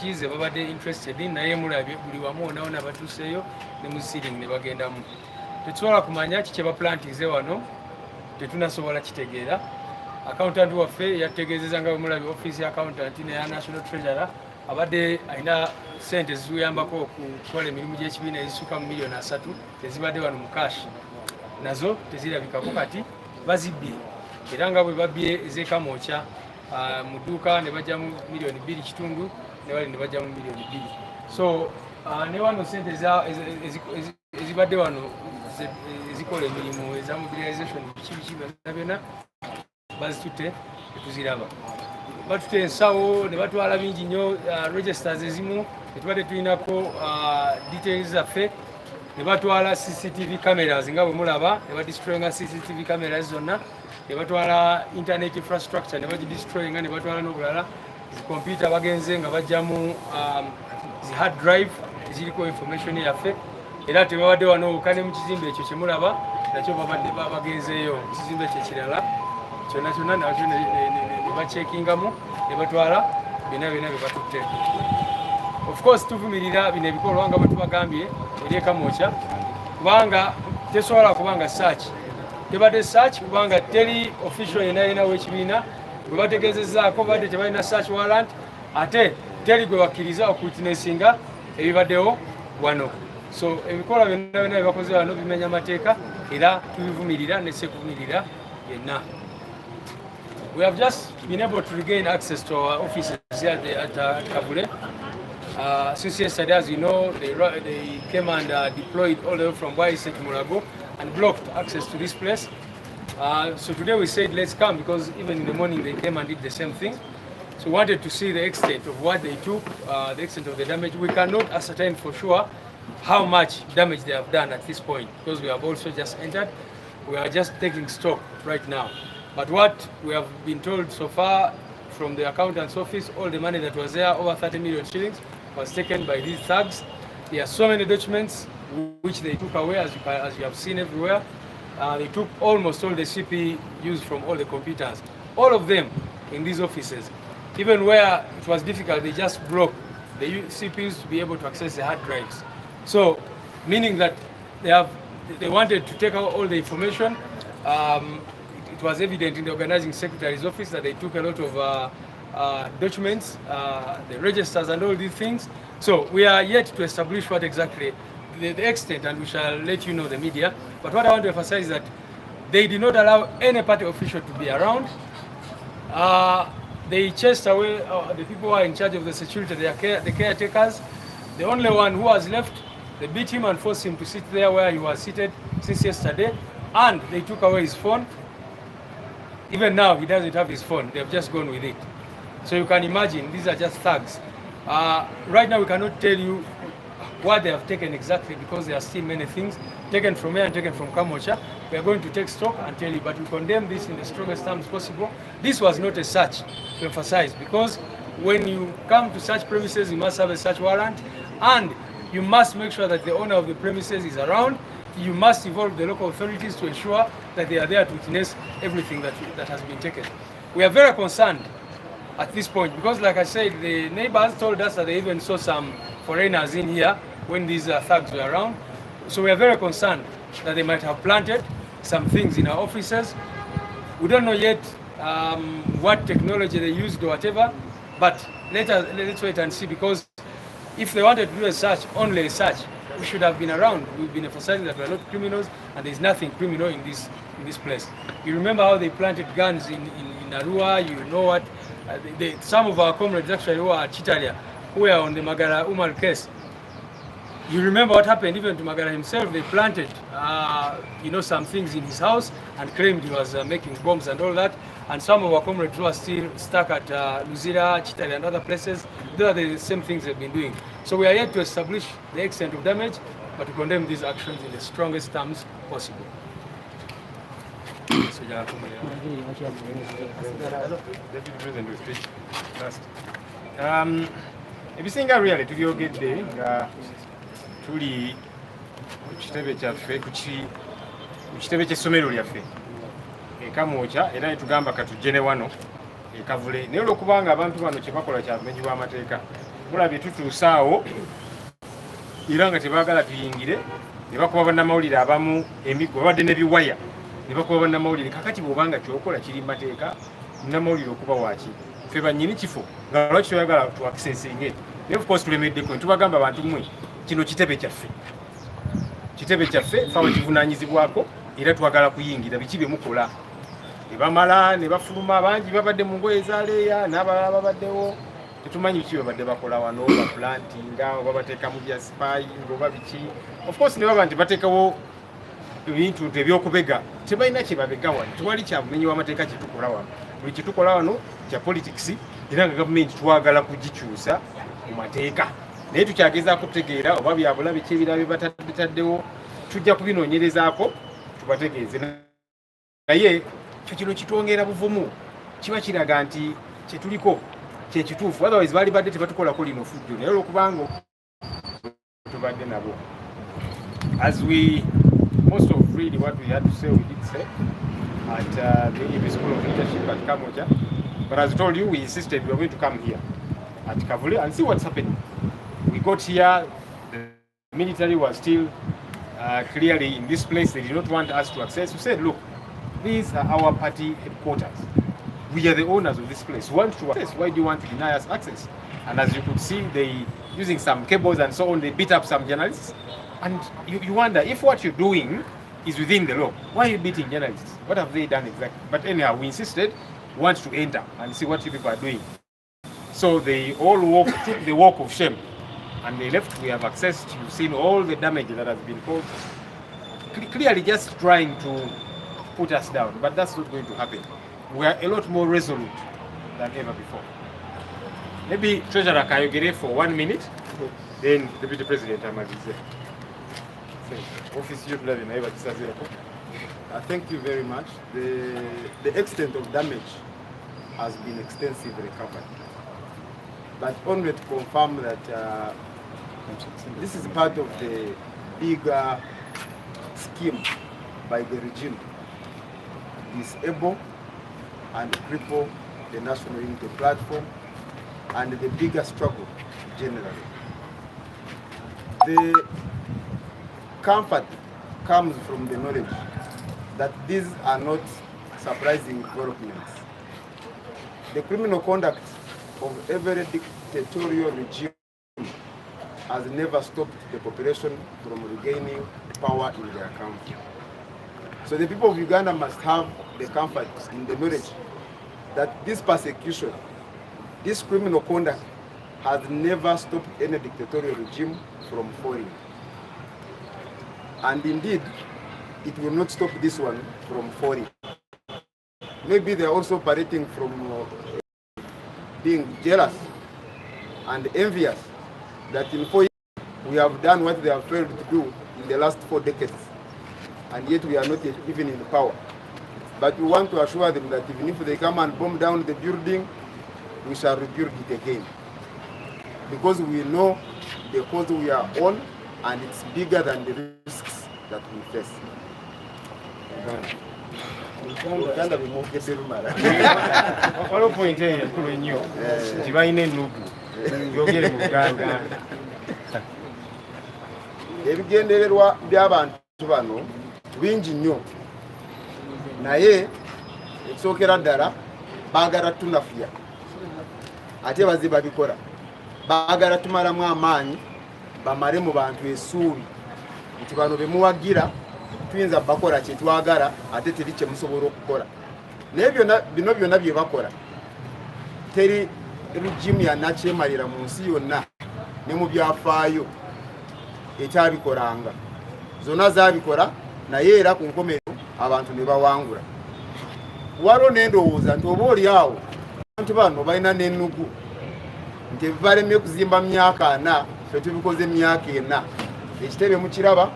kize babadde interested naye mulabye buli wamu onaona batuuseeyo ne mu ceiling ne bagendamu. Tetusobola kumanya kiki baplantinze wano, tetunasobola kitegeera. Accountant waffe yategeezeza nga bwe mulabye office ya accountant neya national treasurer abadde alina sente ziyambako okukola emirimu gy'ekibiina ezisukka mu miliyoni 3 tezibadde wano mu cash, nazo tezirabikako kati bazibbye. Era nga bwe babbye ez'ekamokya mu dduuka ne bajja mu miliyoni 2.5 ne bali ne bajja mu miliyoni 2. So ne wano sente ezibadde wano ezikola emirimu eza mobilization biki byonna bazitutte tetuziraba. Batutte ensawo ne batwala bingi nnyo registers ezimu netubadde tulinako details zaffe, ne batwala CCTV cameras nga bwe mulaba ne badestroyinga CCTV cameras zonna, ne batwala internet infrastructure ne bagidestroyinga, ne batwala n'obulala zikompyuta bagenze nga bajjamu zi hard drive eziriko information yaffe, era tebabadde wano okane mu kizimbe ekyo kyemulaba nakyo babadde bagenzeeyo kizimbe ekyo ekirala kyonna nakyo ne bacekingamu ne batwala byonna bye batutte. Of course tuvumirira bino ebikolwa nga bwe tubagambye eri ekamokya, kubanga tesobola kubanga search tebadde search, kubanga teri official yenayina w'ekibiina gwe bategeezezaako badde tebalina search warrant, ate teri gwe bakkiriza okuwitnessinga ebibaddewo wano. So ebikolwa byonna byebakoze wano bimenya amateeka era tubivumirira ne sekuvumirira yenna. We have just been able to regain access to our offices here at Kabule. Since yesterday, as you know, they came and deployed all the way from Waise to Murago and blocked access to this place. So today we said let's come, because even in the morning they came and did the same thing. So we wanted to see the extent of what they took, the extent of the damage. We cannot ascertain for sure how much damage they have done at this point, because we have also just entered. We are just taking stock right now. But what we have been told so far from the accountant's office, all the money that was there, over 30 million shillings, was taken by these thugs. There are so many documents which they took away, as you have seen everywhere. They took almost all the CP used from all the computers, all of them in these offices. Even where it was difficult, they just broke the CPUs to be able to access the hard drives. So, meaning that they wanted to take out all the information. It was evident in the organizing secretary's office that they took a lot of documents, the registers and all these things. So we are yet to establish what exactly the extent, and we shall let you know, the media. But what I want to emphasize is that they did not allow any party official to be around. They chased away the people who are in charge of the security, the caretakers. The only one who was left, they beat him and forced him to sit there where he was seated since yesterday, and they took away his phone. Even now, he doesn't have his phone. They have just gone with it. So you can imagine, these are just thugs. Right now, we cannot tell you what they have taken exactly, because there are still many things taken from here and taken from Kamosha. We are going to take stock and tell you, but we condemn this in the strongest terms possible. This was not a search, to emphasize, because when you come to such premises, you must have a search warrant, and you must make sure that the owner of the premises is around. You must involve the local authorities to ensure that they are there to witness everything that has been taken. We are very concerned at this point, because like I said, the neighbors told us that they even saw some foreigners in here when these thugs were around. So we are very concerned that they might have planted some things in our offices. We don't know yet what technology they used or whatever, but let's wait and see, because if they wanted to do a search, only a search, we should have been around. We've been emphasizing that we are not criminals, and there is nothing criminal in this place. You remember how they planted guns in Arua? You know what? Some of our comrades actually who are at Chitalia, who were on the Magara Umar case. You remember what happened even to Magara himself? They planted, some things in his house and claimed he was making bombs and all that. And some of our comrades who are still stuck at Luzira, Chitalia and other places, those are the same things they've been doing. So we are yet to establish the extent of damage, but to condemn these actions in the strongest terms possible. Ebisinga really tubyogedde nga tuli ku kitebe kyaffe ku kitebe ky'essomero lyaffe e Kamwokya, era ne tugamba katujje ne wano ekavule naye olwokubanga abantu bano kyebakola kya bumenyi bw'amateeka mulabye tutuusaawo era nga tebaagala tuyingire ne bakuba bannamawulire abamu emiggo babadde n'ebiwaya ne bakuba bannamawulire kakati bw'obanga kyokola kiri mateeka munnamawulire okuba waaki ffe bannyini kifo nga lwaki toyagala tuakisensinge naye of course tulemeddeko netubagamba abantu mmwe kino kitebe kyaffe fawe kivunaanyizibwako era twagala kuyingira biki bye mukola ne bamala ne bafuluma bangi babadde mu ngoye ezaleeya n'abalala babaddewo tetumanyi biki babadde bakola wano baplantinga oba bateeka mu bya spying oba biki of course ne baba nti bateekawo ebintu ebyokubega tebalina kye babega wano tewali kya bumenyi w'amateeka kyetukola wano buli kyetukola wano kya politics era nga gavumenti twagala kugikyusa mu mateeka naye tukyagezaako kutegeera oba byabulabe ki ebirala bye bataddewo tujja kubinoonyerezaako tubategeeze naye kino kitwongera buvumu kiba kiraga nti kyetuliko kyekituufu otherwise baali badde tebatukolako lino fujjo naye olwokubanga tubadde nabo as we most of really what we had to say we did say at the School of Leadership at Kamoja, but as I told you we insisted we were going to come here at Kavule and see what's happening. We got here, the military was still clearly in this place. They did not want us to access. We said, look, these are our party headquarters. We are the owners of this place. We want to access. Why do you want to deny us access? And as you could see, they using some cables and so on, they beat up some journalists. And you wonder, if what you're doing is within the law, why are you beating journalists? What have they done exactly? But anyhow, we insisted, we want to enter and see what you people are doing. So they all took the walk of shame and they left. We have accessed, you've seen all the damage that has been caused. Clearly just trying to put us down, but that's not going to happen. We are a lot more resolute than ever before. Maybe Treasurer Kayogere for 1 minute, then Deputy President Amadize. Office thank you very much. The extent of damage has been extensively covered, but only to confirm that this is part of the bigger scheme by the regime to disable and cripple the National Unity Platform and the bigger struggle generally. The comfort comes from the knowledge that these are not surprising developments. The criminal conduct of every dictatorial regime has never stopped the population from regaining power in their country. So the people of Uganda must have the comfort in the knowledge that this persecution, this criminal conduct has never stopped any dictatorial regime from falling. And indeed, it will not stop this one from falling. Maybe they are also operating from being jealous and envious that in 4 years we have done what they have failed to do in the last 4 decades, and yet we are not yet even in power. But we want to assure them that even if they come and bomb down the building, we shall rebuild it again. Because we know the cause we are on, and it's bigger than the risks that we face. Uganda bimwogedde lumala. Waliwo point eyo enkulu ennyo nti balina ennugu byogere mu Uganda. Ebigendererwa by'abantu bano bingi nnyo, naye ekisookera ddala baagala tunafuya ate baziba bikola. Baagala tumalamu amaanyi bamale mu bantu essuubi nti bano be muwagira tuyinza bakola kye twagala ate teri kye musobola okukola. Naye bino byonna bye bakola teri regimu yannakyemalira mu nsi yonna ne mu byafaayo ekyabikolanga. Zonna zaabikola, naye era ku nkomerero abantu ne bawangula. Waliwo n'endowooza nti oba oli awo abantu bano balina n'ennugu nti ebibalemye kuzimba myaka 4 ffe tubikoze myaka 4. Ekitebe mukiraba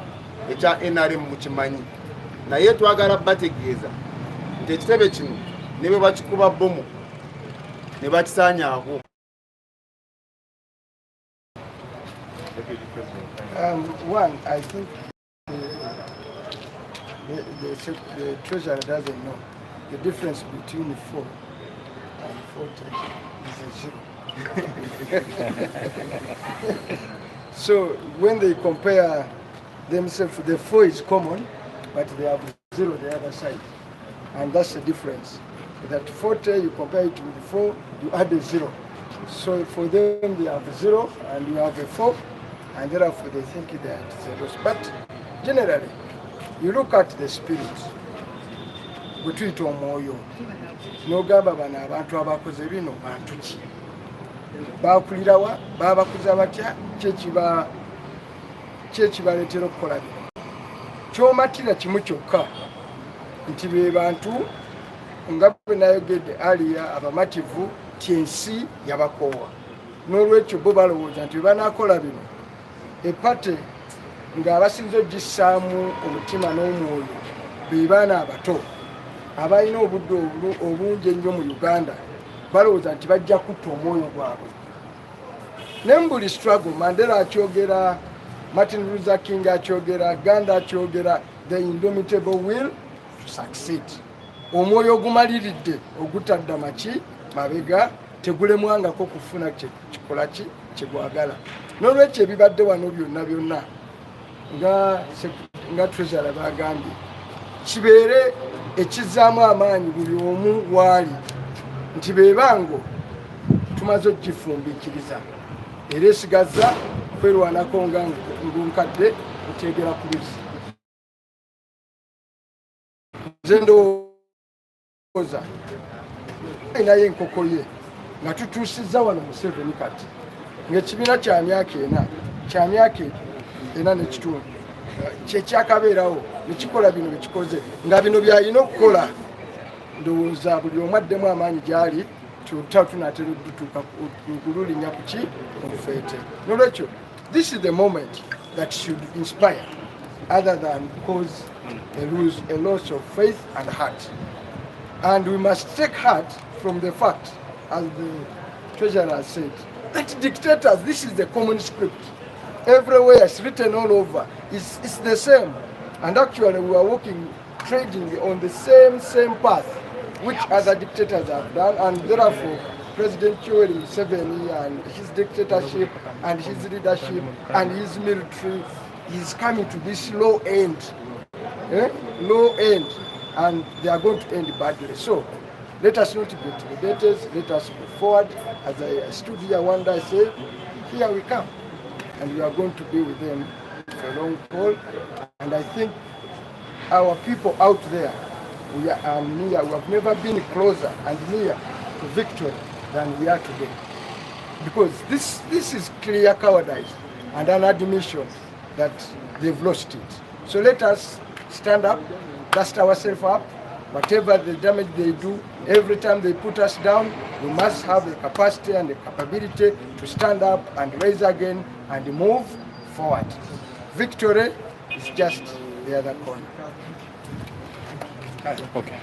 ekya NRM mukimanyi, naye twagala bategeeza nti ekitebe kino ne bwe bakikuba bbomu ne bakisaanyaako. One, I think the treasurer doesn't know the difference between 4 and 40 is a 0. So when they compare themselves, the 4 is common, but they have 0 the other side. And that's the difference. That 40, you compare it with 4, you add a 0. So for them, they have 0 and you have a 4, and therefore they think they are zeros. But generally, you look at the spirit. Bwetuyita omwoyo n'ogamba bano abantu abakoze bino bantu ki, bakulirawa, babakuza batya, kyekibaleetera okukola bino. Kyomatira kimu kyokka nti be bantu nga bwe nayogedde aliya abamativu ti ensi yabakoowa, n'olwekyo bo balowooza nti banakola bino epate ng'abasinza ogissaamu omutima n'omwoyo be baana abato abalina obudde obungi ennyo mu Uganda, balowooza nti bajja kutta omwoyo gwabwe. Ne mu buli struggle, Mandela akyogera, Martin Luther King akyogera, Gandhi akyogera, the indomitable will to succeed. Omwoyo ogumaliridde ogutadda maki mabega, tegulemwangako kufuna kikola ki kyegwagala. N'olwekyo ebibadde wano byonna nga treasurer bagambye, kibeere ekizaamu amaanyi buli omu waali nti bebango tumaze okugifumbiikiriza era esigaza kwerwanako nga nkadde otegera ku luzzi. Nze ndowooza ayinayo enkoko ye nga tutuusizza wano mu 7 kati ng'ekibiina kya myaka ena n'ekitundu kyekyakabeerawo nekikola bino bekikoze nga bino byalina okukola. Ndowooza buli omu addemu amaanyi gyali tunatera okutuuka kululinya ku ki olufeete. N'olwekyo this is the moment that should inspire other than cause a loss of faith and heart. And we must take heart from the fact, as the treasurer said, that dictators, this is the common script. Everywhere it's written all over. It's the same. And actually we are working, trading on the same path which other dictators have done, and therefore President Yoweri Museveni and his dictatorship and his leadership and his military is coming to this low end, and they are going to end badly. So let us not be intimidated, let us move forward. As I stood here one day, I said, here we come. And we are going to be with them for a long haul. And I think our people out there, we have never been closer and near to victory than we are today. Because this is clear cowardice and an admission that they've lost it. So let us stand up, dust ourselves up. Whatever the damage they do, every time they put us down, we must have the capacity and the capability to stand up and raise again and move forward. Victory is just the other corner. Okay.